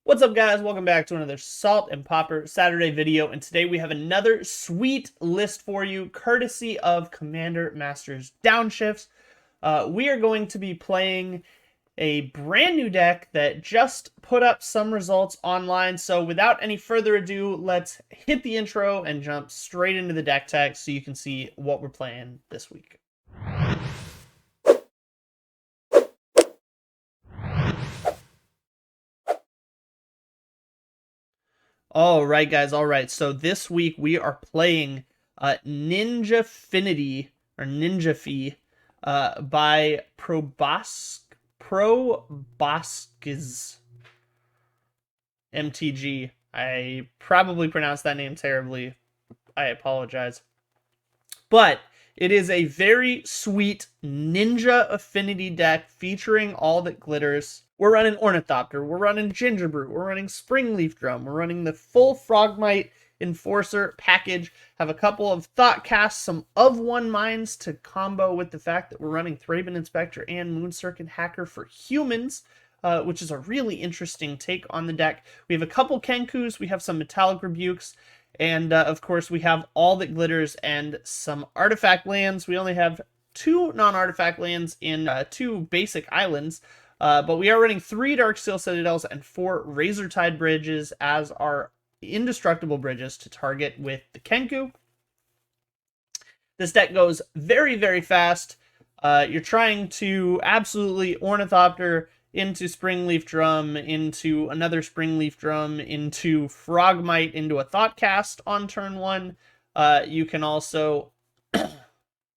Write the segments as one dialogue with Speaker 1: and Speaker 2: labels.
Speaker 1: What's up, guys? Welcome back to another Salt and Pauper Saturday video, and today we have another sweet list for you, courtesy of Commander Master's Downshifts. We are going to be playing a brand new deck that just put up some results online, so without any further ado, let's hit the intro and jump straight into the deck tech so you can see what we're playing this week. All right, guys. All right. So this week we are playing Ninjinfinity or Ninjinfinity by Proboscis MTG. I probably pronounced that name terribly. I apologize. But it is a very sweet ninja affinity deck featuring all that glitters. We're running Ornithopter, we're running Gingerbrew, we're running Springleaf Drum, we're running the full Frogmite Enforcer package, have a couple of Thought Casts, some of one mines to combo with the fact that we're running Thraben Inspector and Moon-Circuit Hacker for humans, which is a really interesting take on the deck. We have a couple Kenkus, we have some Metallic Rebukes, and of course we have all that glitters and some artifact lands. We only have 2 non-artifact lands in 2 basic islands. But we are running 3 Darksteel Citadels and 4 Razortide Bridges as our indestructible bridges to target with the Kenku. This deck goes very, very fast. You're trying to absolutely Ornithopter into Springleaf Drum, into another Springleaf Drum, into Frogmite, into a Thoughtcast on turn 1. You can also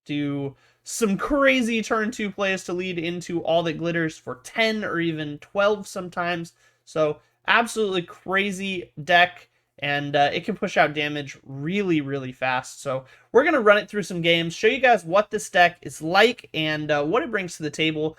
Speaker 1: do some crazy turn 2 plays to lead into all that glitters for 10 or even 12 sometimes. So absolutely crazy deck, and it can push out damage really, really fast. So we're going to run it through some games, show you guys what this deck is like and what it brings to the table.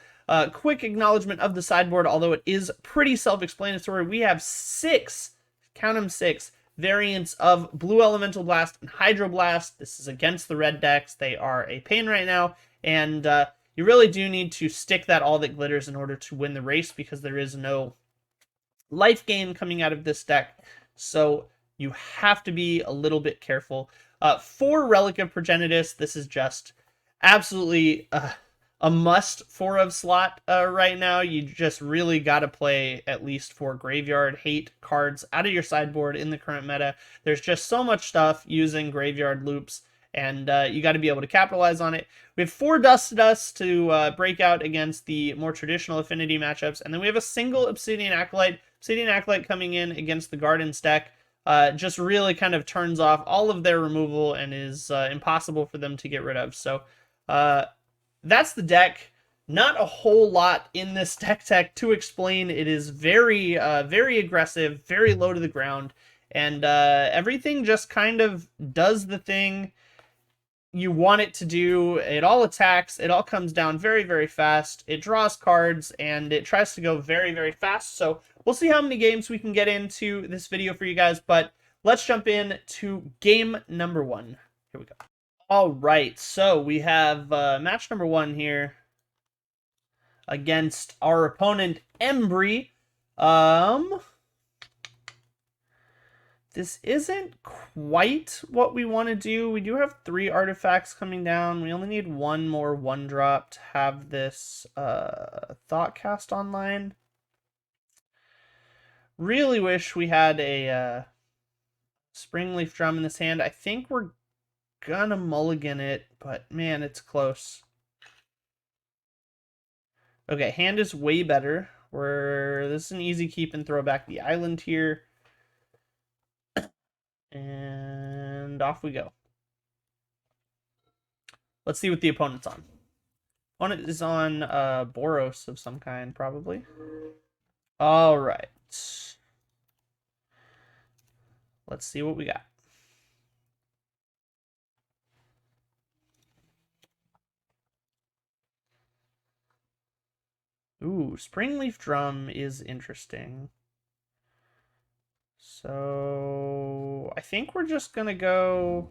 Speaker 1: Quick acknowledgement of the sideboard, although it is pretty self-explanatory. We have 6, count them 6, variants of Blue Elemental Blast and Hydro Blast. This is against the red decks. They are a pain right now, and you really do need to stick that all that glitters in order to win the race, because there is no life gain coming out of this deck, so you have to be a little bit careful. For Relic of Progenitus, this is just absolutely a must 4 of slot right now. You just really got to play at least 4 Graveyard Hate cards out of your sideboard in the current meta. There's just so much stuff using Graveyard Loops, and you got to be able to capitalize on it. We have 4 Dust to Dust to break out against the more traditional affinity matchups, and then we have a single Obsidian Acolyte. Obsidian Acolyte coming in against the Garden deck just really kind of turns off all of their removal and is impossible for them to get rid of. So that's the deck. Not a whole lot in this deck tech to explain. It is very, very aggressive, very low to the ground, and everything just kind of does the thing you want it to do. It all attacks, it all comes down very, very fast, it draws cards, and it tries to go very, very fast. So we'll see how many games we can get into this video for you guys, but let's jump in to game number 1. Here we go. All right, so we have match number 1 here against our opponent, Embry. This isn't quite what we want to do. We do have 3 artifacts coming down. We only need 1 more 1-drop to have this Thoughtcast online. Really wish we had a Springleaf Drum in this hand. I think we're gonna mulligan it, but man, it's close. Okay, hand is way better. This is an easy keep and throw back the island here. And off we go. Let's see what the opponent's on. Opponent is on Boros of some kind, probably. All right. Let's see what we got. Ooh, Springleaf Drum is interesting. So I think we're just gonna go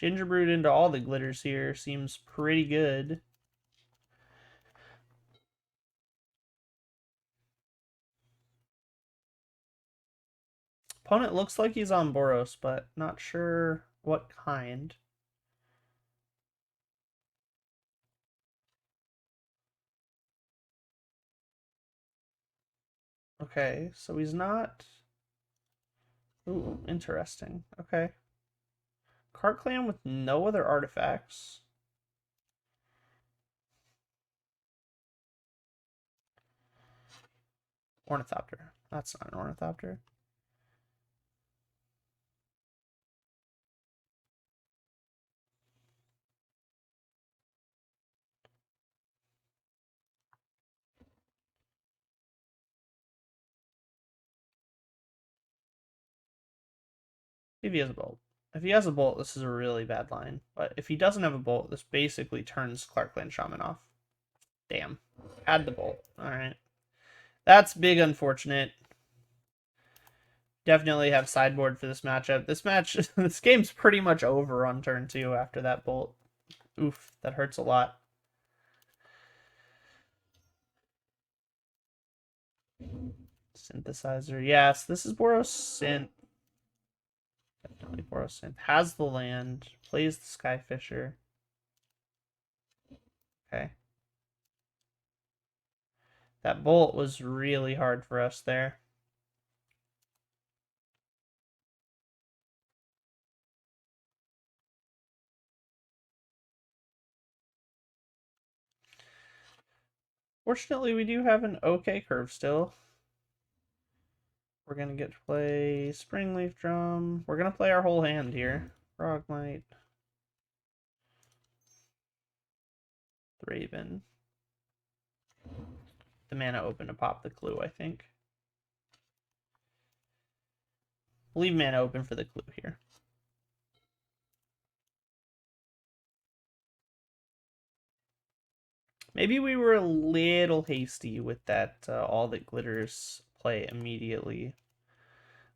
Speaker 1: Gingerbrewed into all the glitters here. Seems pretty good. Opponent looks like he's on Boros, but not sure what kind. Okay, so he's not... Ooh, interesting. Okay. Card Clan with no other artifacts. Ornithopter. That's not an Ornithopter. If he has a bolt. If he has a bolt, this is a really bad line. But if he doesn't have a bolt, this basically turns Clark Clan Shaman off. Damn. Had the bolt. Alright. That's big unfortunate. Definitely have sideboard for this matchup. This game's pretty much over on turn 2 after that bolt. Oof, that hurts a lot. Synthesizer. Yes, this is Boros Synth. Definitely Boros Synth. Has the land. Plays the Skyfisher. Okay. That bolt was really hard for us there. Fortunately, we do have an okay curve still. We're going to get to play Springleaf Drum. We're going to play our whole hand here. Frogmite. Thraben. The mana open to pop the clue, I think. Leave mana open for the clue here. Maybe we were a little hasty with that all that glitters play immediately.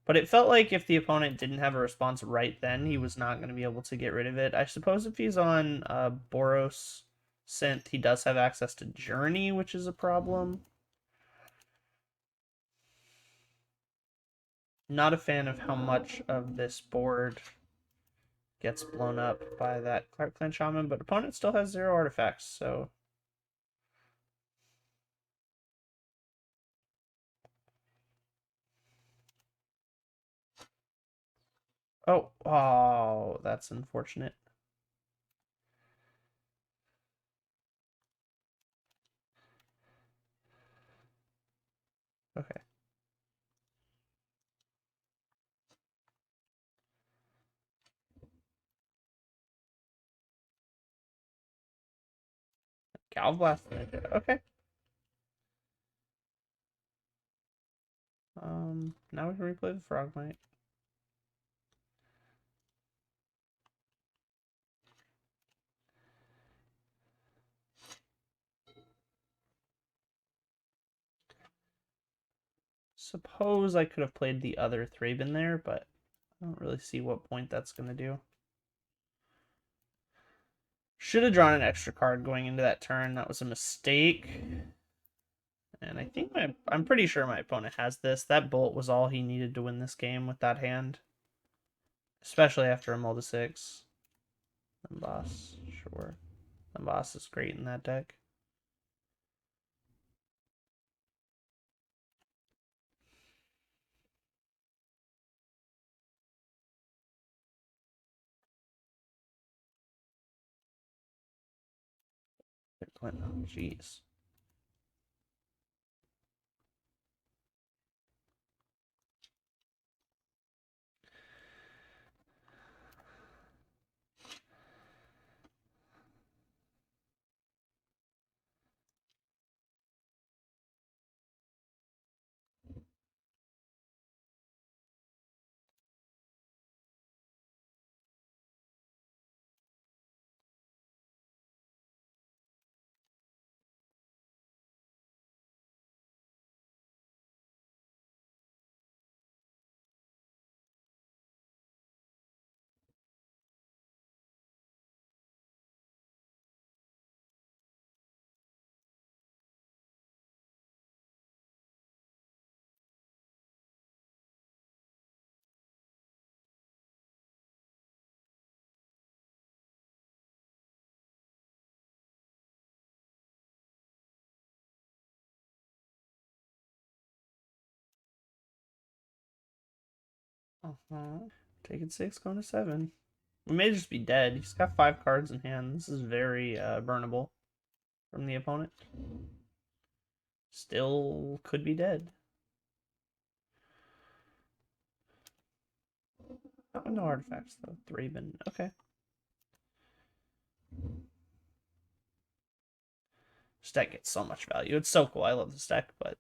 Speaker 1: But it felt like if the opponent didn't have a response right then, he was not going to be able to get rid of it. I suppose if he's on Boros Synth, he does have access to Journey, which is a problem. Not a fan of how much of this board gets blown up by that Clark Clan Shaman, but opponent still has 0 artifacts, so... Oh, that's unfortunate. Okay. Galvblast. Okay. Now we can replay the Frogmite. Suppose I could have played the other Thraben there, but I don't really see what point that's going to do. Should have drawn an extra card going into that turn. That was a mistake. And I think I'm pretty sure my opponent has this. That bolt was all he needed to win this game with that hand. Especially after a mull to 6. Boss, sure. Boss is great in that deck. Oh, jeez. Taking 6, going to 7. We may just be dead. He's got 5 cards in hand. This is very burnable from the opponent. Still could be dead. Oh, no artifacts though. Thraben. Okay. This deck gets so much value. It's so cool. I love this deck, but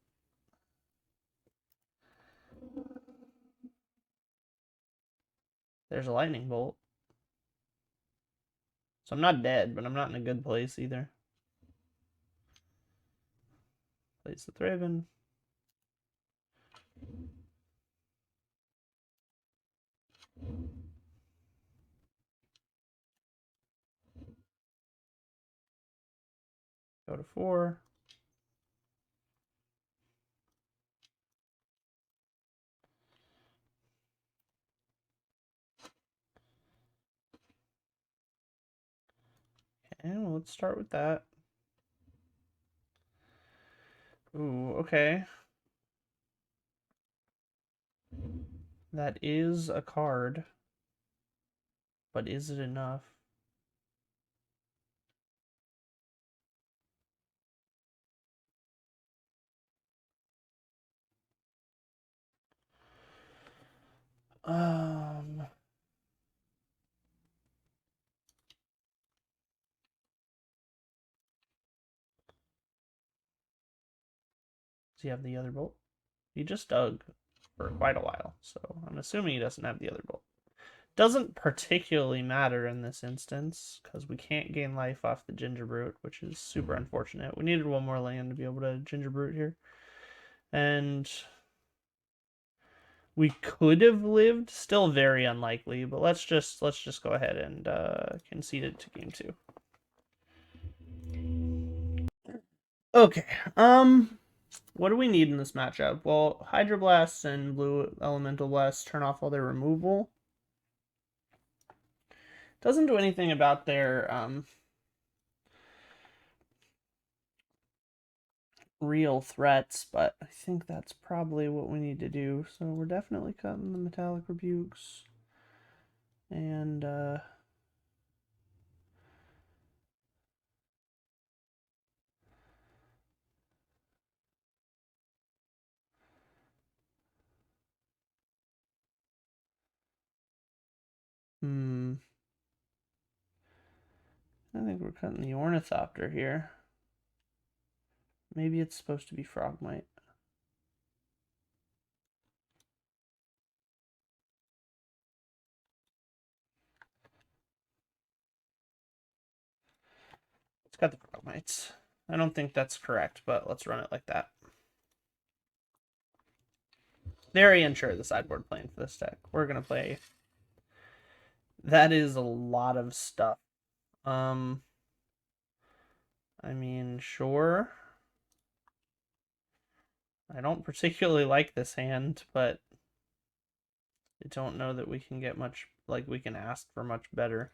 Speaker 1: there's a lightning bolt. So I'm not dead, but I'm not in a good place either. Plays the Thraben. Go to 4. Okay, well, let's start with that. Ooh, okay. That is a card. But is it enough? Um... Does he have the other bolt? He just dug for quite a while, so I'm assuming he doesn't have the other bolt. Doesn't particularly matter in this instance, because we can't gain life off the Ginger Brute, which is super unfortunate. We needed one more land to be able to Ginger Brute here. And we could have lived, still very unlikely, but let's just go ahead and concede it to game 2. Okay, what do we need in this matchup? Well, Hydroblasts and Blue Elemental Blasts turn off all their removal. Doesn't do anything about their real threats, but I think that's probably what we need to do. So we're definitely cutting the Metallic Rebukes. And I think we're cutting the Ornithopter here. Maybe it's supposed to be Frogmite. It's got the Frogmites. I don't think that's correct, but let's run it like that. Very unsure of the sideboard plan for this deck. We're going to play... That is a lot of stuff. I mean, sure. I don't particularly like this hand, but I don't know that we can get much, like we can ask for much better.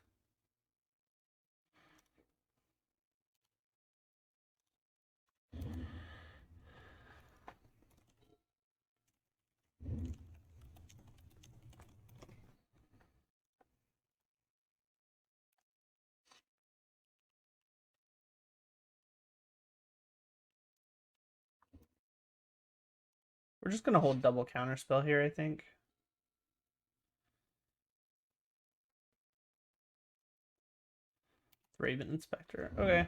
Speaker 1: We're just going to hold double counterspell here, I think. Raven Inspector. Okay.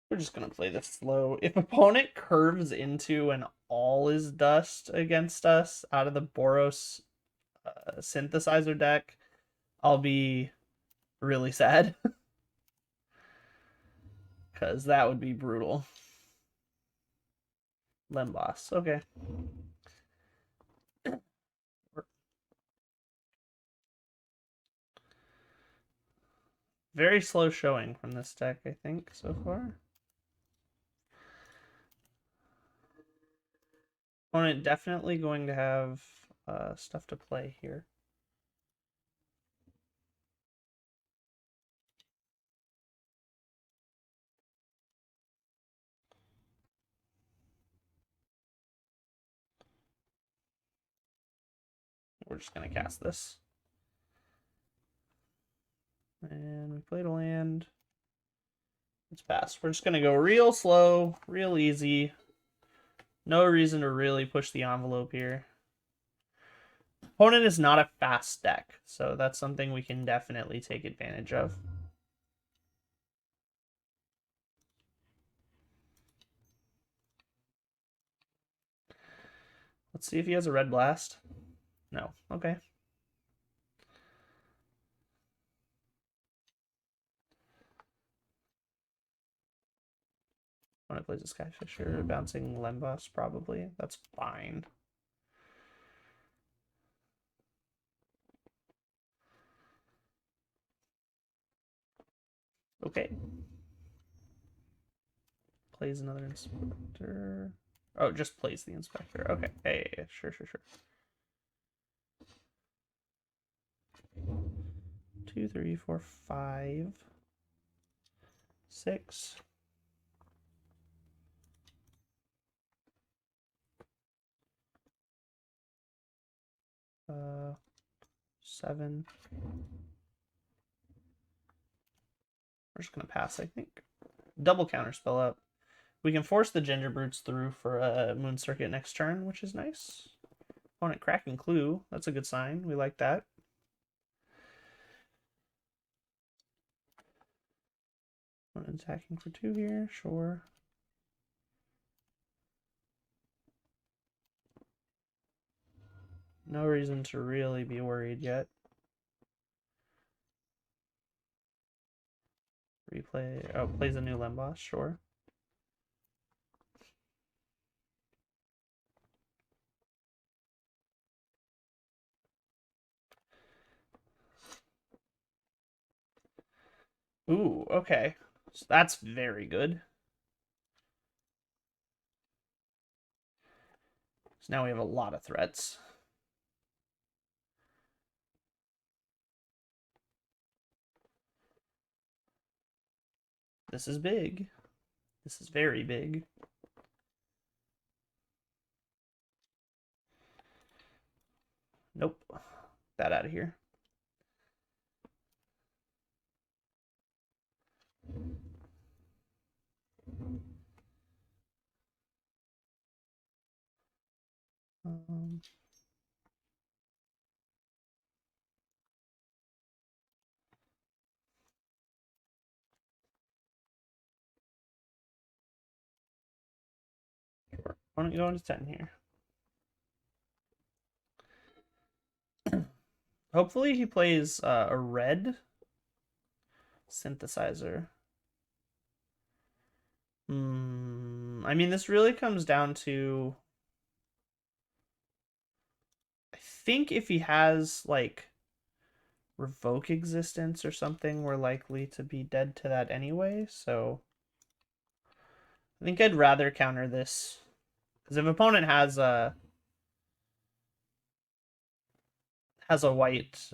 Speaker 1: We're just going to play this slow. If opponent curves into an all is dust against us out of the Boros synthesizer deck, I'll be really sad. Because that would be brutal. Lemboss. Okay. Very slow showing from this deck, I think, so far. Opponent definitely going to have stuff to play here. We're just going to cast this. And we played a land. It's passed. We're just going to go real slow, real easy. No reason to really push the envelope here. Opponent is not a fast deck, so that's something we can definitely take advantage of. Let's see if he has a red blast. No. Okay. When it plays a Skyfisher, bouncing Lembas, probably. That's fine. Okay. Plays another Inspector. Oh, just plays the Inspector. Okay. Hey, sure. 2, 3, 4, 5, 6. 7. We're just gonna pass, I think. Double counterspell up. We can force the Ginger Brutes through for a Moon Circuit next turn, which is nice. Opponent cracking Clue. That's a good sign. We like that. Opponent attacking for 2 here. Sure. No reason to really be worried yet. Replay. Oh, plays a new Lembas. Sure. Ooh, okay. So that's very good. So now we have a lot of threats. This is big. This is very big. Nope. That out of here. Why don't you go into 10 here? Hopefully he plays a red synthesizer. I mean, this really comes down to... I think if he has, like, Revoke Existence or something, we're likely to be dead to that anyway, so... I think I'd rather counter this. Because if opponent has a white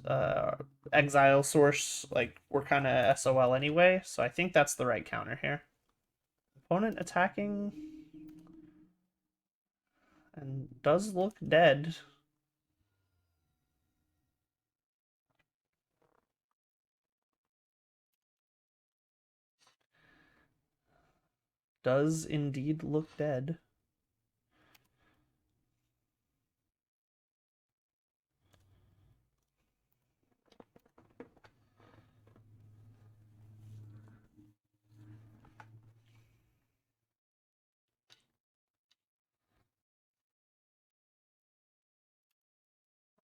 Speaker 1: exile source, like, we're kind of SOL anyway, so I think that's the right counter here. Opponent attacking and does look dead. Does indeed look dead.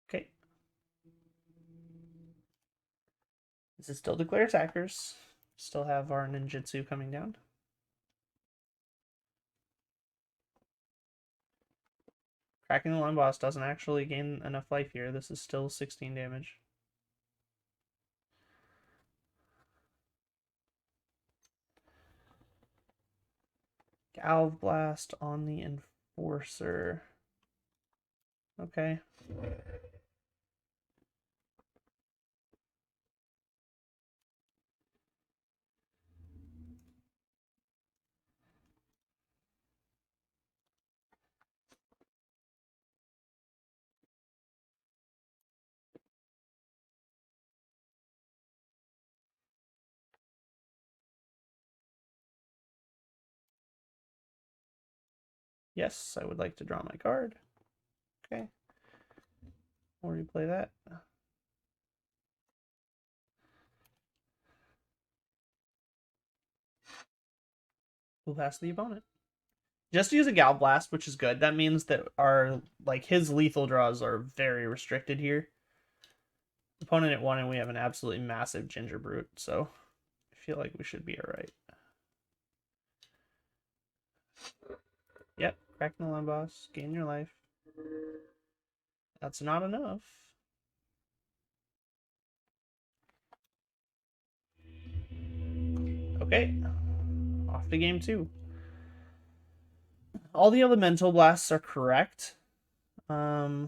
Speaker 1: Okay. This is still declare attackers. Still have our ninjitsu coming down. Cracking the line boss doesn't actually gain enough life here. This is still 16 damage. Galv Blast on the Enforcer. Okay. Yes, I would like to draw my card. Okay. We'll replay that. We'll pass the opponent. Just use a Gal Blast, which is good. That means that our his lethal draws are very restricted here. Opponent at 1, and we have an absolutely massive Ginger Brute, so I feel like we should be alright. Yep, crack the land boss, gain your life. That's not enough. Okay, off to game 2. All the elemental blasts are correct. I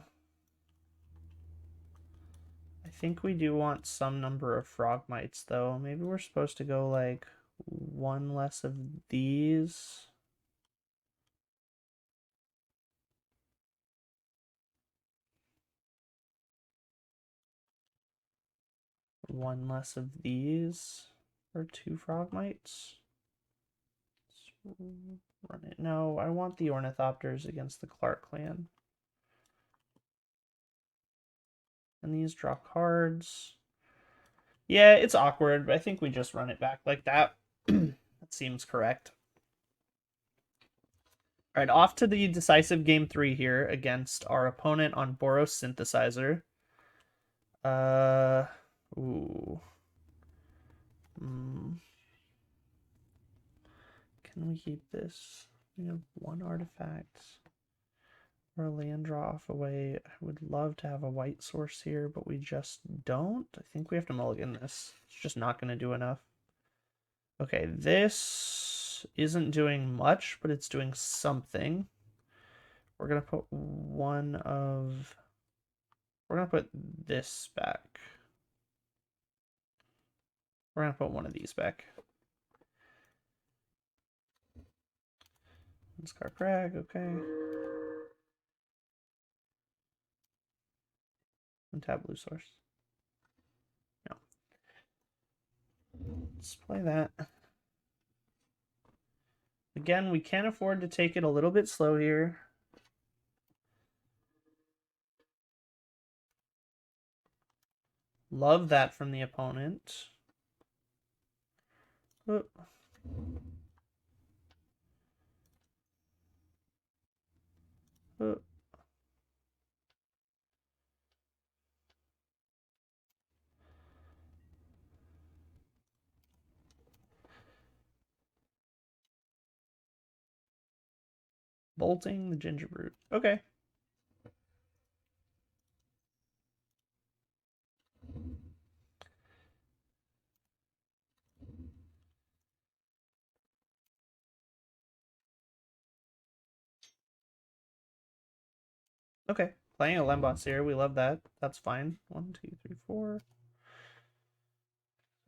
Speaker 1: think we do want some number of frogmites, though. Maybe we're supposed to go like one less of these. One less of these. Or 2 frogmites. Run it. No, I want the ornithopters against the Clark clan. And these draw cards. Yeah, it's awkward, but I think we just run it back like that. That seems correct. All right, off to the decisive game 3 here against our opponent on Boros Synthesizer. Ooh. Can we keep this? We have 1 artifact. Or a land draw off away. I would love to have a white source here, but we just don't. I think we have to mulligan this. It's just not going to do enough. Okay, this isn't doing much, but it's doing something. We're going to put one of... We're going to put this back. We're going to put one of these back. Scar Crag, okay. Untap blue source. No. Let's play that. Again, we can't afford to take it a little bit slow here. Love that from the opponent. Oh. Oh. Bolting the Ginger Brute. Okay. Okay. Playing a Lembas here. We love that. That's fine. 1, 2, 3, 4.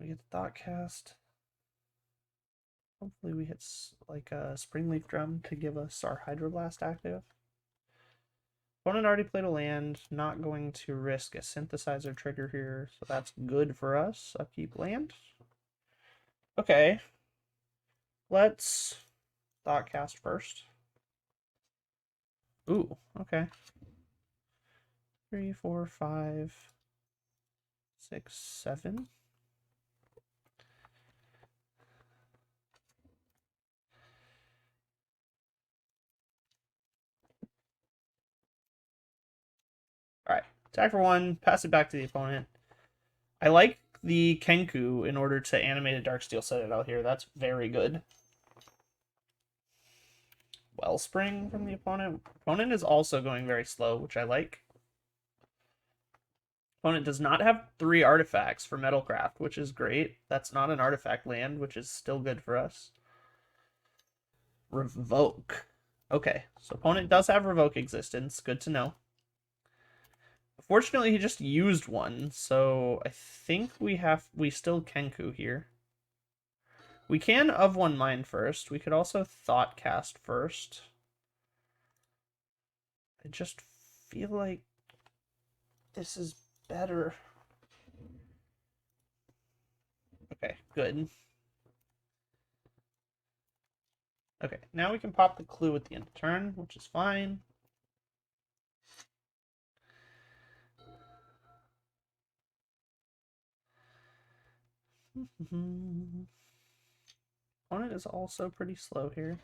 Speaker 1: We get the Thought Cast. Hopefully we hit like a Springleaf Drum to give us our Hydroblast active. Opponent already played a land. Not going to risk a Synthesizer trigger here, so that's good for us. Upkeep land. Okay. Let's Thoughtcast first. Ooh, okay. 3, 4, 5, 6, 7. Alright, attack for 1, pass it back to the opponent. I like the Kenku in order to animate a Darksteel Citadel here. That's very good. Wellspring from the opponent. Opponent is also going very slow, which I like. Opponent does not have 3 artifacts for Metalcraft, which is great. That's not an artifact land, which is still good for us. Revoke. Okay, so opponent does have Revoke existence. Good to know. Fortunately, he just used one, so I think we still Kenku here. We can of one mind first. We could also thought cast first. I just feel like this is better. Okay, good. Okay, now we can pop the clue at the end of turn, which is fine. Opponent is also pretty slow here.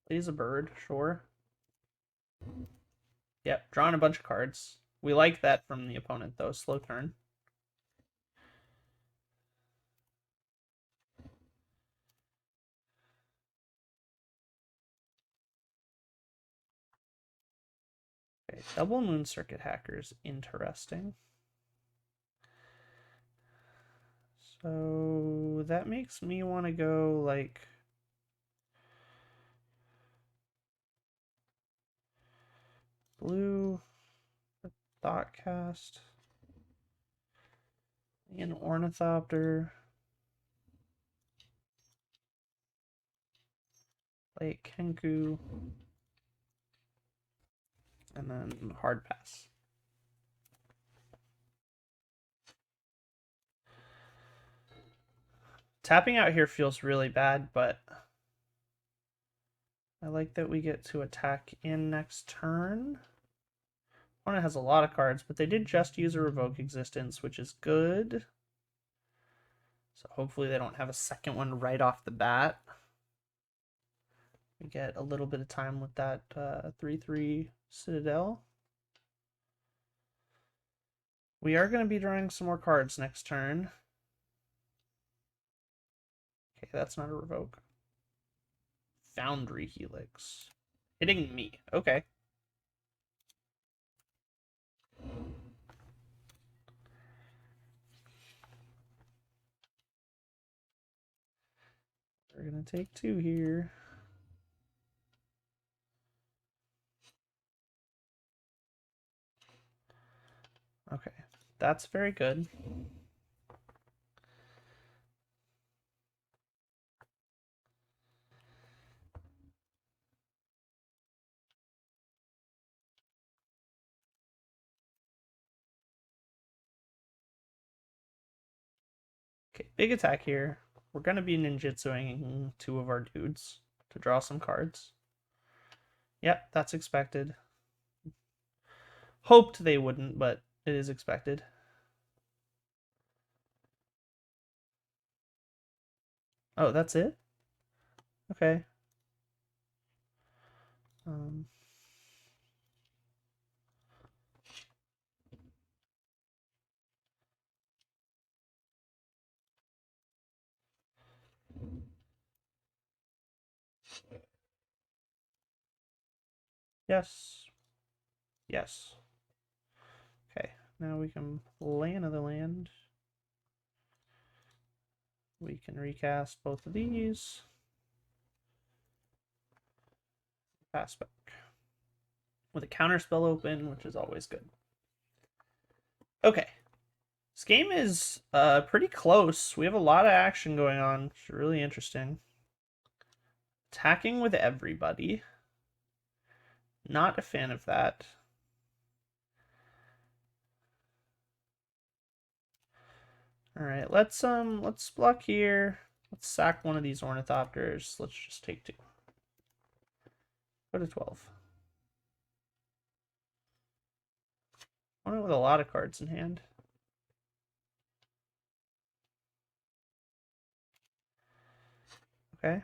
Speaker 1: Plays a bird, sure. Yep, drawing a bunch of cards. We like that from the opponent, though. Slow turn. Okay, double moon circuit hackers, interesting. So that makes me want to go like blue, Thoughtcast, an Ornithopter, play Kenku, and then hard pass. Tapping out here feels really bad, but I like that we get to attack in next turn. Opponent has a lot of cards, but they did just use a Revoke Existence, which is good. So hopefully they don't have a second one right off the bat. We get a little bit of time with that 3/3 Citadel. We are going to be drawing some more cards next turn. Okay, that's not a Revoke. Foundry Helix. Hitting me. Okay. We're going to take 2 here. Okay, that's very good. Okay, big attack here. We're going to be ninjitsuing 2 of our dudes to draw some cards. Yep, that's expected. Hoped they wouldn't, but it is expected. Oh, that's it? Okay. Yes. Yes. Okay, now we can play another land. We can recast both of these. Pass back. With a counterspell open, which is always good. Okay. This game is pretty close. We have a lot of action going on. It's really interesting. Attacking with everybody. Not a fan of that. All right, let's block here. Let's sack one of these ornithopters. Let's just take 2. Go to 12. One with a lot of cards in hand. Okay.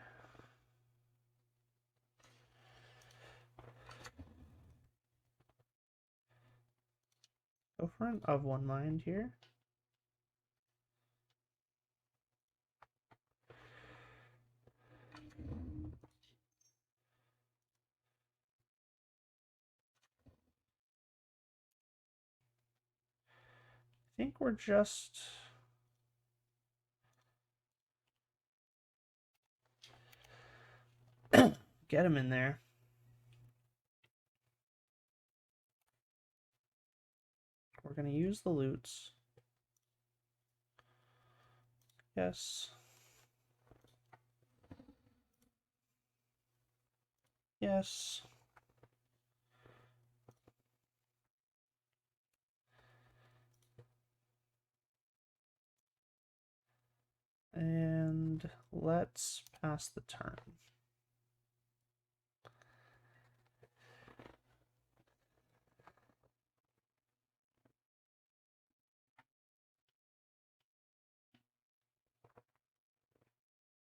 Speaker 1: Go for an of one mind here. I think we're just get him in there. We're going to use the loots. Yes. Yes. And let's pass the turn.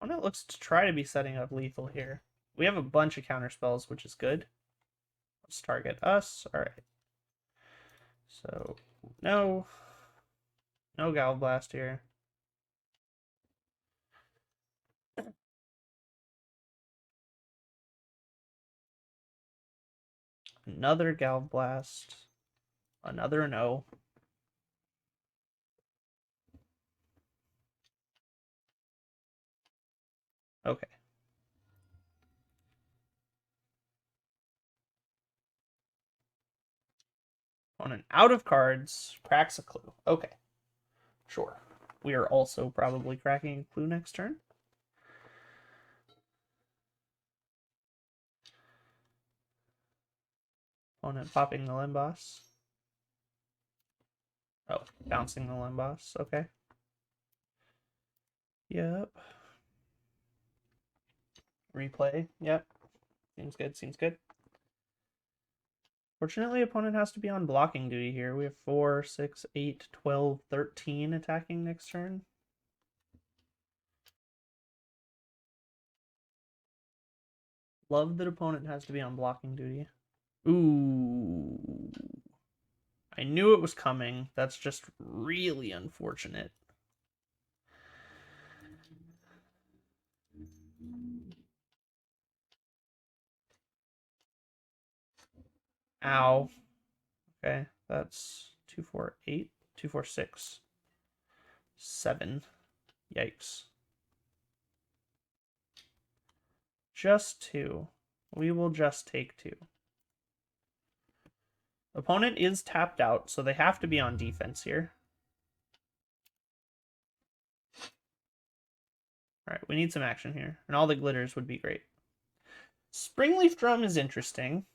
Speaker 1: Opponent looks to try to be setting up lethal here. We have a bunch of counter spells, which is good. Let's target us. All right. So no Galblast here. Another Galblast. Another no. Okay. Opponent out of cards, cracks a clue. Okay. Sure. We are also probably cracking a clue next turn. Opponent popping the Limboss. Oh, bouncing the Limboss. Okay. Yep. Replay. Yep. Seems good. Seems good. Fortunately, opponent has to be on blocking duty here. We have 4, 6, 8, 12, 13 attacking next turn. Love that opponent has to be on blocking duty. Ooh. I knew it was coming. That's just really unfortunate. Ow. Okay, that's 2, 4, 8, 2, 4, 6, 7. Yikes. Just 2. We will just take 2. Opponent is tapped out, so they have to be on defense here. Alright, we need some action here. And all the glitters would be great. Springleaf Drum is interesting.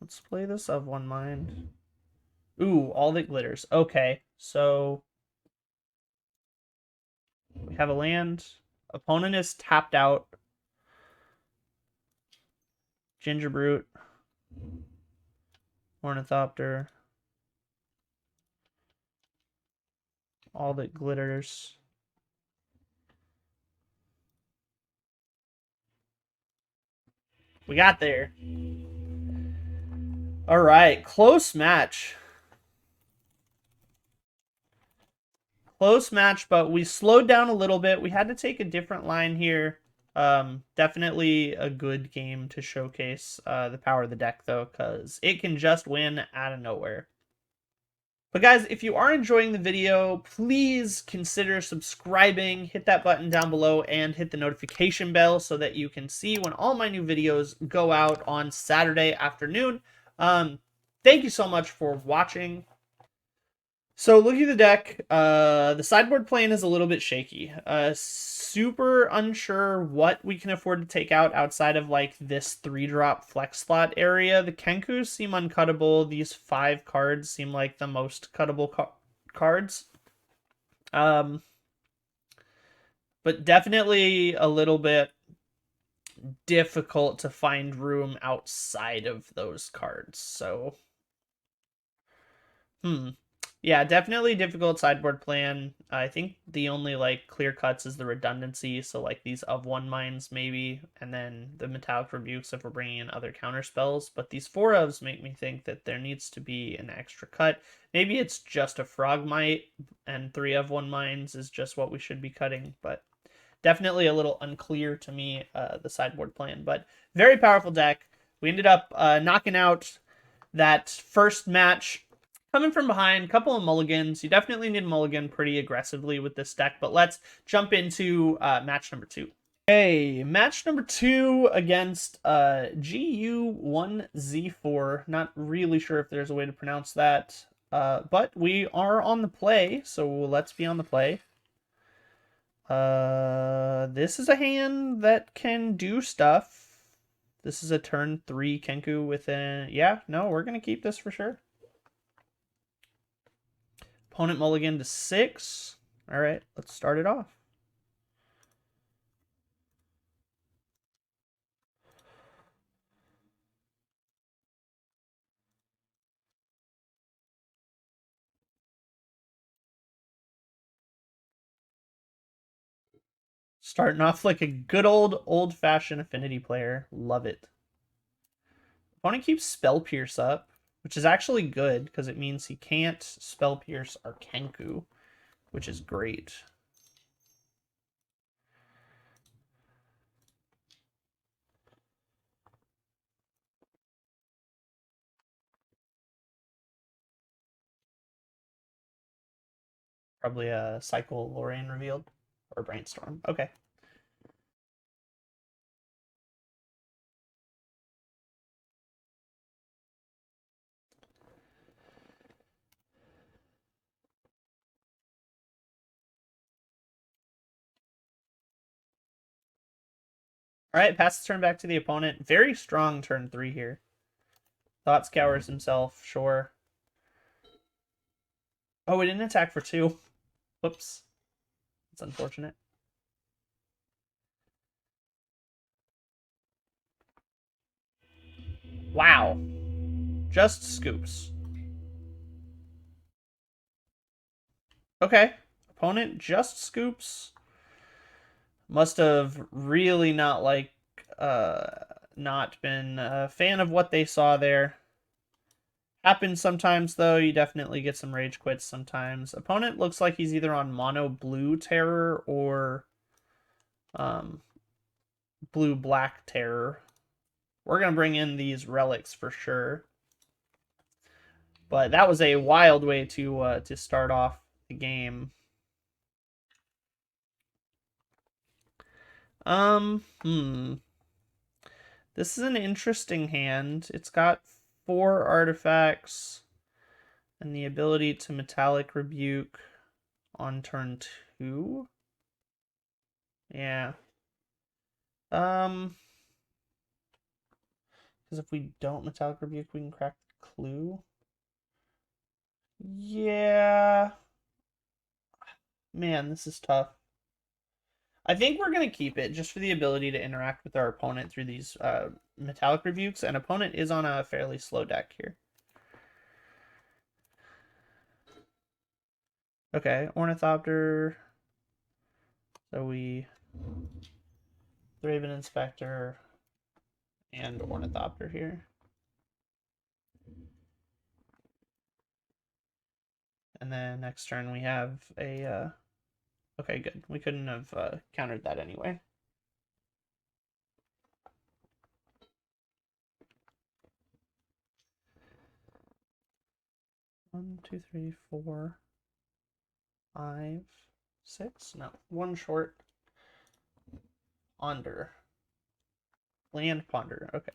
Speaker 1: Let's play this of one mind. Ooh, all that glitters. Okay, so we have a land. Opponent is tapped out. Gingerbrute. Ornithopter. All that glitters. We got there. All right, close match. Close match, but we slowed down a little bit. We had to take a different line here. Definitely a good game to showcase the power of the deck, though, because it can just win out of nowhere. But guys, if you are enjoying the video, please consider subscribing, hit that button down below, and hit the notification bell so that you can see when all my new videos go out on Saturday afternoon. Thank you so much for watching. So looking at the deck, the sideboard plane is a little bit shaky. Super unsure what we can afford to take out outside of like this 3-drop flex slot area. The Kenkus seem uncuttable. These 5 cards seem like the most cuttable cards. But definitely a little bit difficult to find room outside of those cards. So, yeah, definitely difficult sideboard plan. I think the only like clear cuts is the redundancy, so like these of one mines maybe, and then the metallic rebukes if we're bringing in other counter spells. But these 4 ofs make me think that there needs to be an extra cut. Maybe it's just a frogmite, and 3 of one mines is just what we should be cutting. But definitely a little unclear to me, the sideboard plan. But very powerful deck. We ended up knocking out that first match. Coming from behind, couple of mulligans. You definitely need a mulligan pretty aggressively with this deck, but let's jump into match number 2. Okay, match number 2 against GU1Z4. Not really sure if there's a way to pronounce that, but we are on the play, so let's be on the play. This is a hand that can do stuff. This is a turn 3 Kenku within... Yeah, no, we're going to keep this for sure. Opponent mulligan to 6. All right, let's start it off. Starting off like a good old-fashioned Affinity player. Love it. Opponent keeps Spell Pierce up, which is actually good because it means he can't Spell Pierce our Kenku, which is great. Probably a Cycle Lorraine revealed or Brainstorm. Okay. All right, pass the turn back to the opponent. Very strong turn 3 here. Thought Scours himself, sure. Oh, we didn't attack for 2. Whoops. That's unfortunate. Wow. Just scoops. Okay. Opponent just scoops. Must have really not been a fan of what they saw there. Happens sometimes, though. You definitely get some rage quits sometimes. Opponent looks like he's either on mono blue terror or blue black terror. We're going to bring in these relics for sure. But that was a wild way to start off the game. This is an interesting hand. It's got 4 artifacts and the ability to Metallic Rebuke on turn 2. Yeah. Because if we don't Metallic Rebuke, we can crack the clue. Yeah. Man, this is tough. I think we're going to keep it just for the ability to interact with our opponent through these Metallic Rebukes. And opponent is on a fairly slow deck here. Okay, Ornithopter. So we Thraben Inspector and Ornithopter here. And then next turn we have a... okay, good. We couldn't have countered that anyway. One, two, three, 4, 5, 6. No, 1 short. Ponder. Land Ponder. Okay.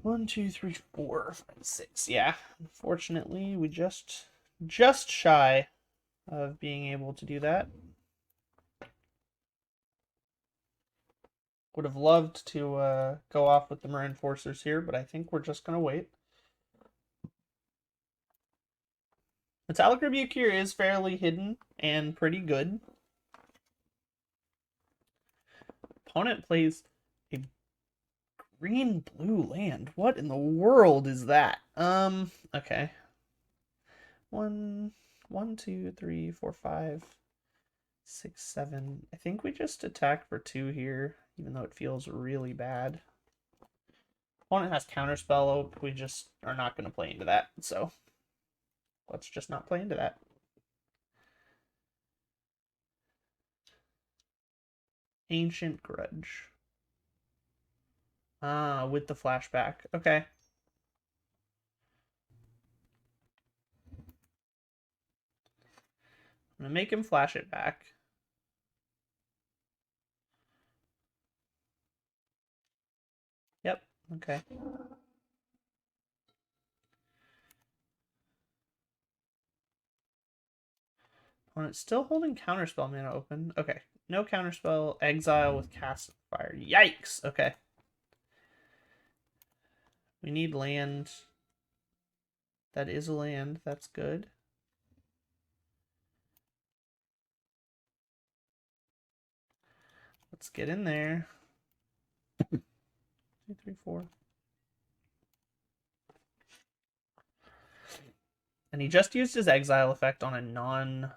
Speaker 1: 1, 2, 3, 4, 5, 6. Yeah, unfortunately, we just shy of being able to do that. Would have loved to go off with the Marin Forcers here, but I think we're just going to wait. Metallic Rebuke here is fairly hidden and pretty good. Opponent plays a green-blue land. What in the world is that? Okay. 1, 2, 3, 4, 5, 6, 7. I think we just attack for 2 here, even though it feels really bad. Opponent has Counterspell. We just are not going to play into that, so let's just not play into that. Ancient Grudge. Ah, with the flashback. Okay. I'm gonna make him flash it back. Yep, okay. Opponent's still holding counterspell mana open. Okay, no counterspell, exile with cast fire. Yikes! Okay. We need land. That is a land. That's good. Let's get in there. 2, 3, 4. And he just used his exile effect on a non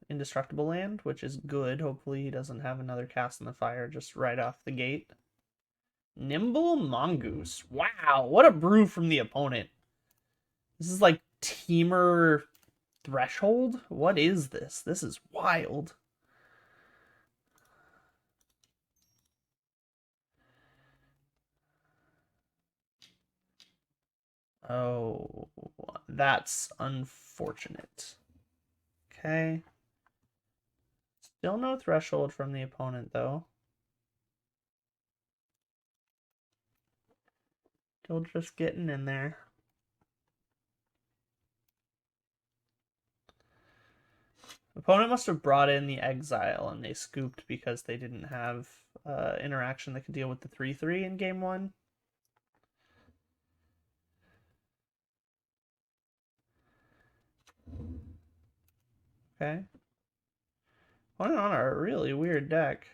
Speaker 1: indestructible land, which is good. Hopefully he doesn't have another cast in the fire just right off the gate. Nimble Mongoose. Wow, what a brew from the opponent. This is like Teamer Threshold? What is this? This is wild. Oh, that's unfortunate. Okay. Still no threshold from the opponent, though. Still just getting in there. Opponent must have brought in the exile and they scooped because they didn't have interaction that could deal with the 3/3 in game 1. Okay. Opponent on a really weird deck.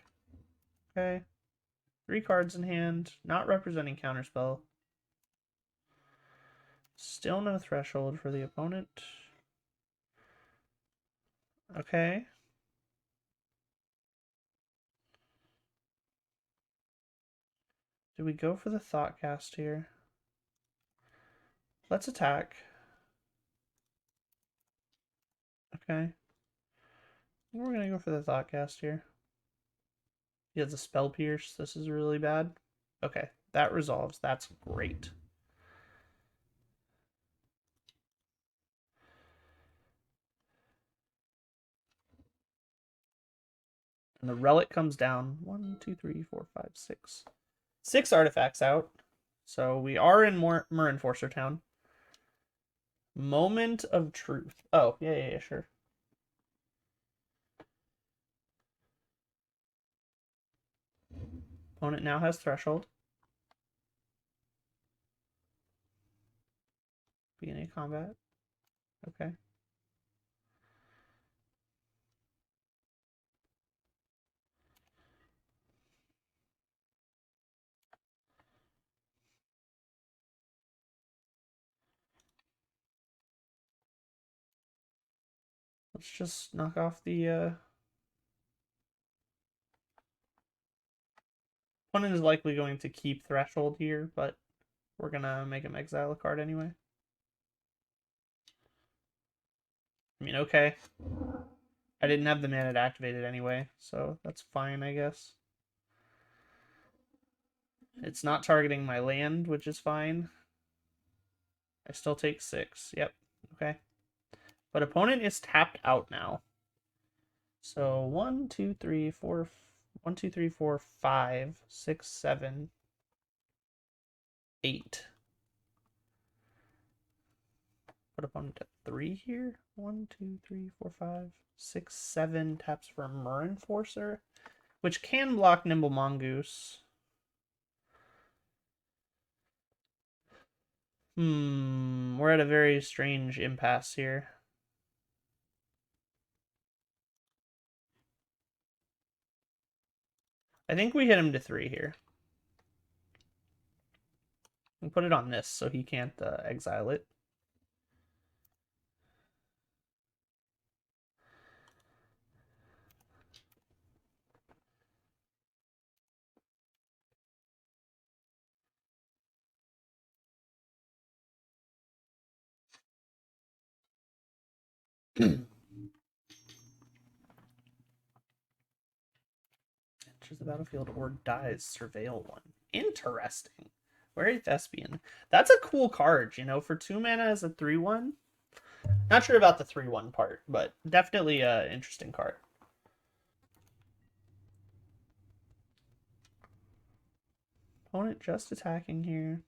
Speaker 1: Okay. 3 cards in hand, not representing counterspell. Still no threshold for the opponent. Okay. Do we go for the Thoughtcast here? Let's attack. Okay. We're going to go for the Thoughtcast here. He has a Spell Pierce. This is really bad. Okay, that resolves. That's great. And the Relic comes down. 1, 2, 3, 4, 5, 6. 6 artifacts out. So we are in Myr Enforcer Town. Moment of Truth. Oh, yeah, sure. Opponent now has Threshold. Beginning of combat. Okay. Let's just knock off the opponent is likely going to keep Threshold here, but we're gonna make him exile a card anyway. I mean, okay. I didn't have the mana to activate it anyway, so that's fine, I guess. It's not targeting my land, which is fine. I still take 6. Yep. Okay. But opponent is tapped out now. So 1, 2, 3, 4, 1, 2, 3, 4, 5, 6, 7, 8. Put opponent at 3 here. 1, 2, 3, 4, 5, 6, 7 taps for Myr Enforcer, which can block Nimble Mongoose. We're at a very strange impasse here. I think we hit him to 3 here. And put it on this so he can't exile it. Enters the battlefield or dies. Surveil 1. Interesting. Weary Thespian. That's a cool card, you know, for 2 mana as a 3/1. Not sure about the 3-1 part, but definitely an interesting card. Opponent just attacking here.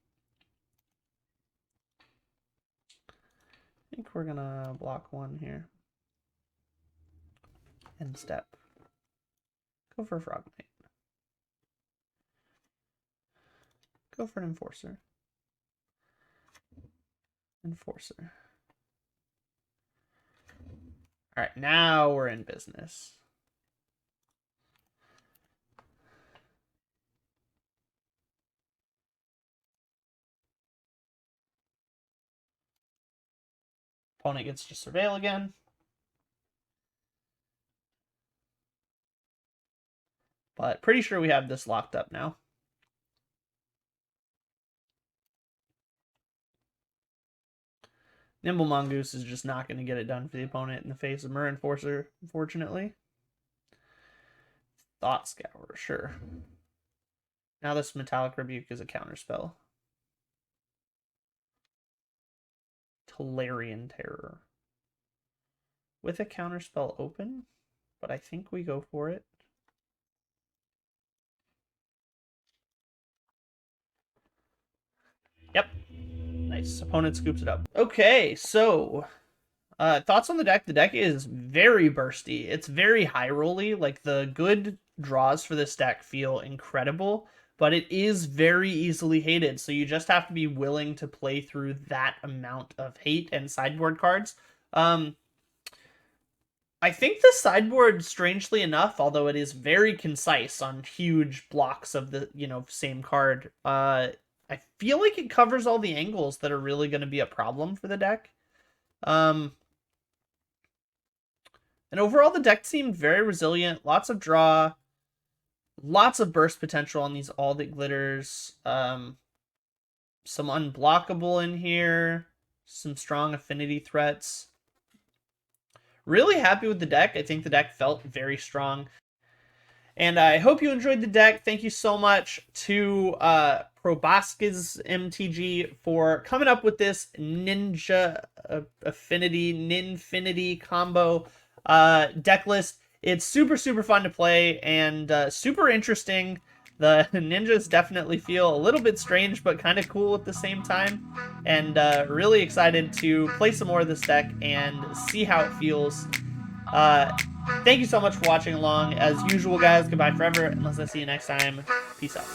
Speaker 1: I think we're gonna block 1 here. End step. Go for a Frog Knight. Go for an Enforcer. Enforcer. Alright, now we're in business. Opponent gets to surveil again. But pretty sure we have this locked up now. Nimble Mongoose is just not going to get it done for the opponent in the face of Myr Enforcer, unfortunately. Thought Scour, sure. Now this Metallic Rebuke is a counterspell. Tolarian Terror. With a counterspell open, but I think we go for it. Yep. Nice. Opponent scoops it up. Okay, so thoughts on the deck. The deck is very bursty. It's very high rolly. Like, the good draws for this deck feel incredible, but it is very easily hated. So you just have to be willing to play through that amount of hate and sideboard cards. I think the sideboard, strangely enough, although it is very concise on huge blocks of the, same card, I feel like it covers all the angles that are really going to be a problem for the deck. And overall, the deck seemed very resilient. Lots of draw. Lots of burst potential on these All That Glitters. Some unblockable in here. Some strong affinity threats. Really happy with the deck. I think the deck felt very strong. And I hope you enjoyed the deck. Thank you so much to Proboscis MTG for coming up with this Ninja Affinity, Ninfinity combo deck list. It's super, super fun to play and super interesting. The ninjas definitely feel a little bit strange, but kind of cool at the same time. And really excited to play some more of this deck and see how it feels. Thank you so much for watching along. As usual, guys, goodbye forever. Unless I see you next time. Peace out.